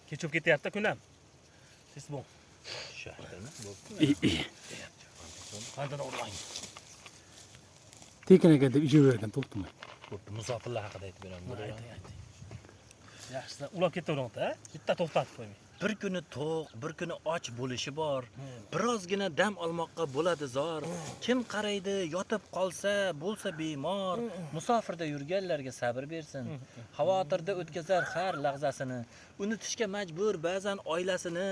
Kechib ketyapti kunam. C'est bon. Shahdami? İyi. Qandini urlang. Tekin aka deb ijavergan to'xtamay. Bo'pti, musofirlar haqida aytib beraman. Yaxshi, ulab ketaveringda, bitta to'xtatib qo'ymang. Bir kuni to'q, bir kuni och bo'lishi bor. Birozgina dam olmoqqa bo'ladi zor. Kim qaraydi, yotib qolsa, bo'lsa bemor. Musofirda yurganlarga sabr bersin. Xavotirda o'tkazar har lahzasini. Unutishga majbur ba'zan oilasini,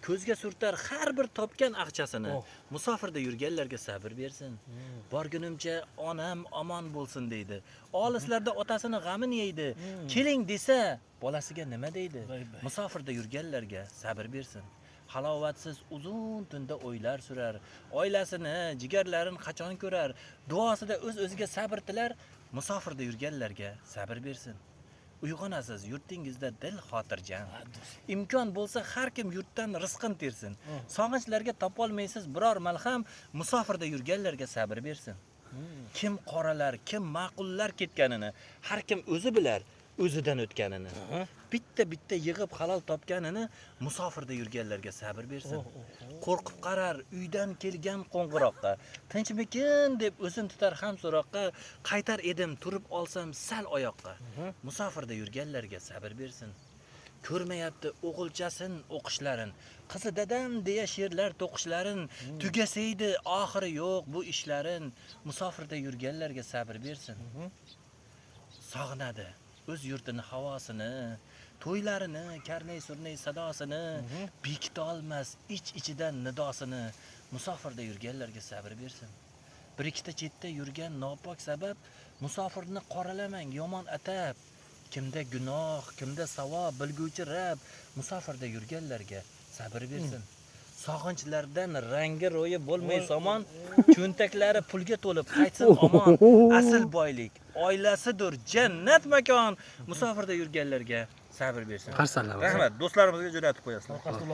ko'zga surtar har bir topgan aqchasini. Musofirda yurganlarga sabr bersin. Borgunimcha onam omon bo'lsin deydi. Olislarda otasini g'amini yeydi. Keling desa, bolasiga nima deydi? Musofirda yurganlarga sabr bersin. Halovatsiz uzun tunda o'ylar surar. Oilasini, jigarlarini qachon ko'rar? Duosida o'z-o'ziga sabr tilar. Musofirda yurganlarga sabr bersin. Uyg'onasiz yurtingizda dil xotirjam. Imkon bo'lsa har kim yurtdan rizqin tersin. Sog'inchlarga topolmaysiz biror malham, musofirda yurganlarga sabr bersin. Kim qoralar, kim ma'qullar ketganini, har kim o'zi bilar o'zidan o'tganini. Bitta yig'ib halol topganini musofirda yurganlarga sabr bersin. Qo'rqib qarar uydan kelgan qo'ng'iroqqa. Tinchmikin deb o'zim tutar ham so'roqqa, qaytar edim turib olsam sal oyoqqa. Musofirda yurganlarga sabr bersin. Ko'rmayapti o'g'ilchasin o'qishlarin, qizi dadam deya she'rlar to'qishlarin, tugasaydi oxiri yo'q bu ishlarin. Musofirda yurganlarga sabr bersin. Sog'inadi o'z yurtini havosini, to'ylarini, karnay surnay sadosini, bekita olmas ichidan nidosini. Musofirda yurganlarga sabr bersin. Bir ikkita chetda yurgan nopok sabab musofirni qoralamang yomon atab. Kimda gunoh, kimda savob bilguvchi Rabb musofirda yurganlarga sabr bersin. Sog'inchlardan rangi ro'yi bo'lmay somon, cho'ntaklari pulga to'lib qaytsin omon. Asl boylik oilasidir jannat makon. Musofirda yurganlarga sabr bersin. Qarsanlar. Rahmat, do'stlarimizga jo'natib qo'yasizlar.